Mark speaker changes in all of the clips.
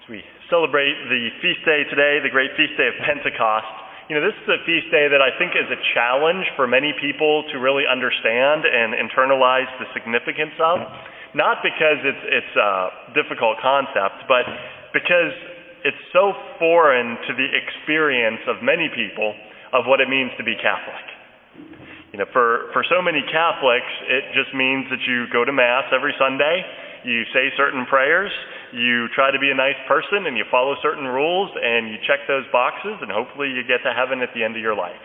Speaker 1: As we celebrate the feast day today, the great feast day of Pentecost, this is a feast day that I think is a challenge for many people to really understand and internalize the significance of. Not because it's a difficult concept, but because it's so foreign to the experience of many people of what it means to be Catholic. For so many Catholics, it just means that you go to Mass every Sunday, you say certain prayers, you try to be a nice person, and you follow certain rules, and you check those boxes, and hopefully you get to heaven at the end of your life.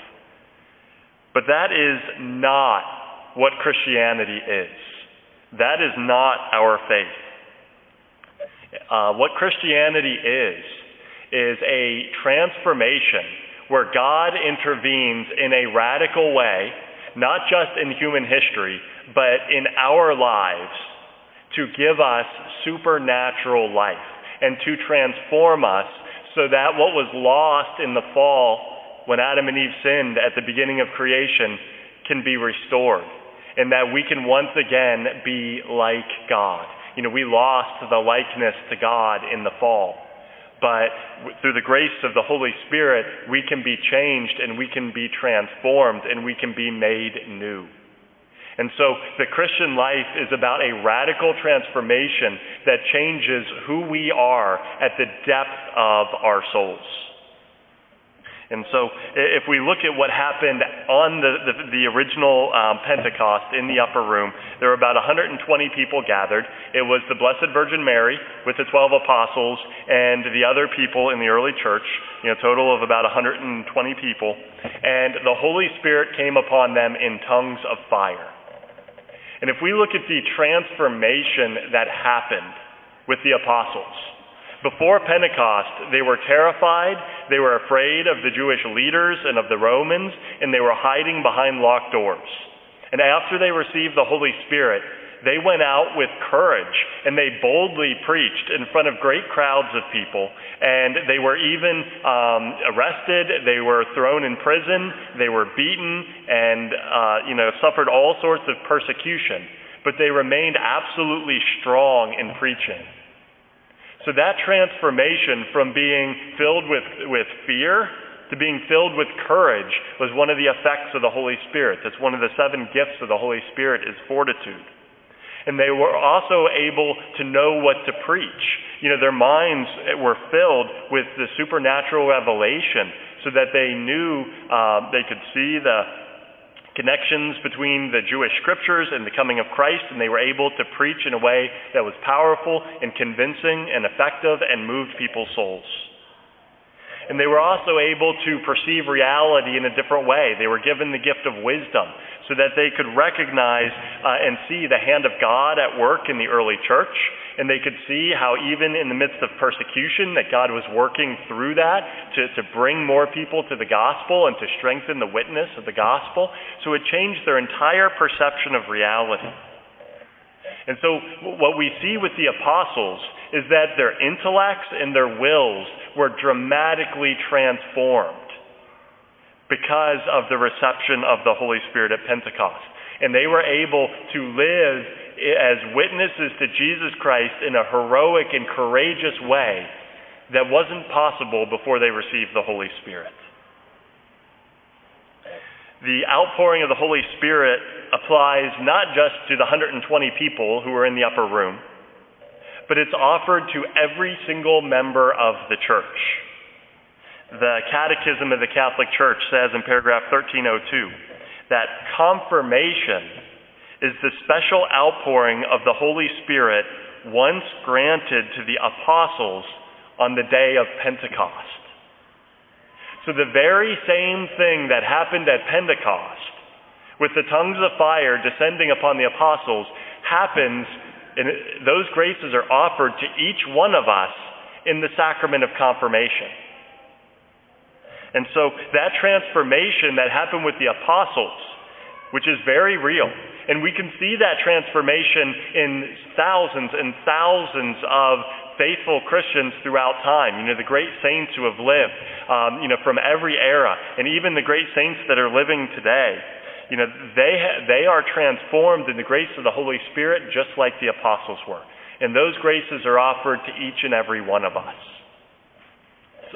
Speaker 1: But that is not what Christianity is. That is not our faith. What Christianity is a transformation where God intervenes in a radical way, not just in human history, but in our lives, to give us supernatural life and to transform us so that what was lost in the fall when Adam and Eve sinned at the beginning of creation can be restored, and that we can once again be like God. We lost the likeness to God in the fall, but through the grace of the Holy Spirit, we can be changed and we can be transformed and we can be made new. And so the Christian life is about a radical transformation that changes who we are at the depth of our souls. And so if we look at what happened on the original Pentecost in the upper room, there were about 120 people gathered. It was the Blessed Virgin Mary with the 12 apostles and the other people in the early church, a total of about 120 people. And the Holy Spirit came upon them in tongues of fire. And if we look at the transformation that happened with the apostles, before Pentecost, they were terrified, they were afraid of the Jewish leaders and of the Romans, and they were hiding behind locked doors. And after they received the Holy Spirit, they went out with courage, and they boldly preached in front of great crowds of people, and they were even arrested, they were thrown in prison, they were beaten, and suffered all sorts of persecution, but they remained absolutely strong in preaching. So that transformation from being filled with fear to being filled with courage was one of the effects of the Holy Spirit. That's one of the 7 gifts of the Holy Spirit, is fortitude. And they were also able to know what to preach. Their minds were filled with the supernatural revelation so that they knew they could see the connections between the Jewish scriptures and the coming of Christ, and they were able to preach in a way that was powerful and convincing and effective and moved people's souls. And they were also able to perceive reality in a different way. They were given the gift of wisdom so that they could recognize and see the hand of God at work in the early church, and they could see how even in the midst of persecution that God was working through that to bring more people to the gospel and to strengthen the witness of the gospel. So it changed their entire perception of reality. And so what we see with the apostles is that their intellects and their wills were dramatically transformed because of the reception of the Holy Spirit at Pentecost. And they were able to live as witnesses to Jesus Christ in a heroic and courageous way that wasn't possible before they received the Holy Spirit. The outpouring of the Holy Spirit applies not just to the 120 people who were in the upper room, but it's offered to every single member of the church. The Catechism of the Catholic Church says in paragraph 1302 that confirmation is the special outpouring of the Holy Spirit once granted to the apostles on the day of Pentecost. So the very same thing that happened at Pentecost, with the tongues of fire descending upon the apostles, happens, and those graces are offered to each one of us in the sacrament of confirmation. And so that transformation that happened with the apostles, which is very real, and we can see that transformation in thousands and thousands of faithful Christians throughout time. The great saints who have lived, from every era, and even the great saints that are living today, they are transformed in the grace of the Holy Spirit just like the apostles were. And those graces are offered to each and every one of us.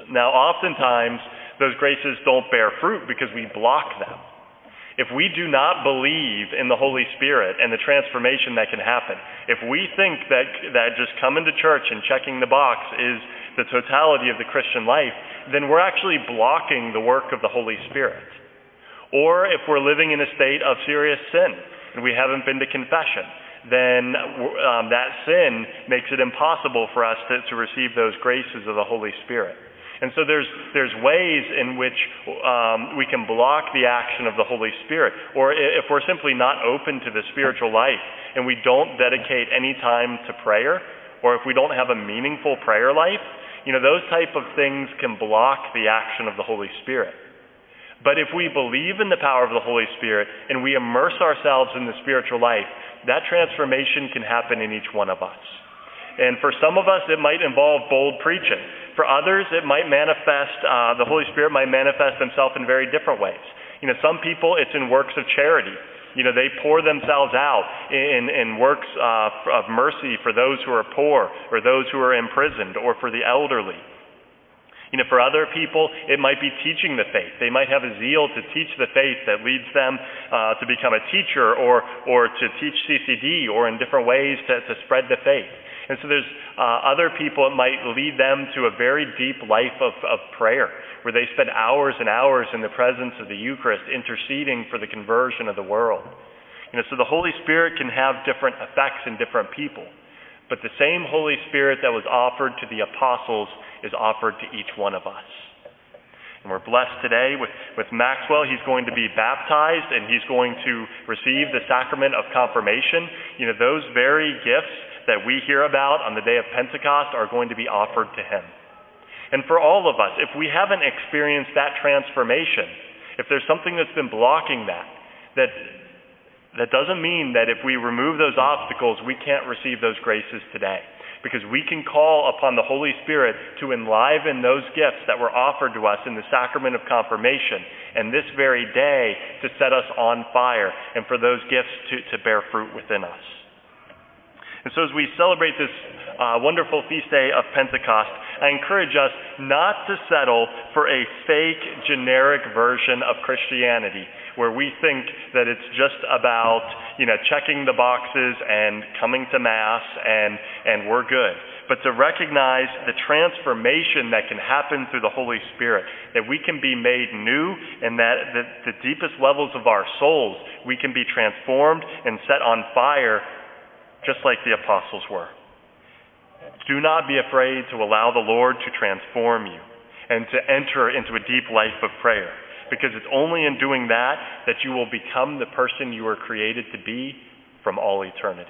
Speaker 1: Now, oftentimes, those graces don't bear fruit because we block them. If we do not believe in the Holy Spirit and the transformation that can happen, if we think that just coming to church and checking the box is the totality of the Christian life, then we're actually blocking the work of the Holy Spirit. Or if we're living in a state of serious sin and we haven't been to confession, then that sin makes it impossible for us to receive those graces of the Holy Spirit. And so there's ways in which we can block the action of the Holy Spirit. Or if we're simply not open to the spiritual life and we don't dedicate any time to prayer, or if we don't have a meaningful prayer life, those type of things can block the action of the Holy Spirit. But if we believe in the power of the Holy Spirit and we immerse ourselves in the spiritual life, that transformation can happen in each one of us. And for some of us, it might involve bold preaching. For others, it might manifest, the Holy Spirit might manifest himself in very different ways. Some people, it's in works of charity. They pour themselves out in works of mercy for those who are poor, or those who are imprisoned, or for the elderly. For other people, it might be teaching the faith. They might have a zeal to teach the faith that leads them to become a teacher, or to teach CCD, or in different ways to spread the faith. And so there's other people, it might lead them to a very deep life of prayer, where they spend hours and hours in the presence of the Eucharist, interceding for the conversion of the world. So the Holy Spirit can have different effects in different people. But the same Holy Spirit that was offered to the apostles is offered to each one of us. And we're blessed today with Maxwell. He's going to be baptized, and he's going to receive the sacrament of confirmation. Those very gifts that we hear about on the day of Pentecost are going to be offered to him. And for all of us, if we haven't experienced that transformation, if there's something that's been blocking that doesn't mean that if we remove those obstacles, we can't receive those graces today. Because we can call upon the Holy Spirit to enliven those gifts that were offered to us in the sacrament of confirmation, and this very day to set us on fire, and for those gifts to bear fruit within us. And so as we celebrate this wonderful feast day of Pentecost, I encourage us not to settle for a fake, generic version of Christianity, where we think that it's just about, checking the boxes and coming to Mass and we're good. But to recognize the transformation that can happen through the Holy Spirit, that we can be made new, and that the deepest levels of our souls, we can be transformed and set on fire just like the apostles were. Do not be afraid to allow the Lord to transform you and to enter into a deep life of prayer, because it's only in doing that you will become the person you were created to be from all eternity.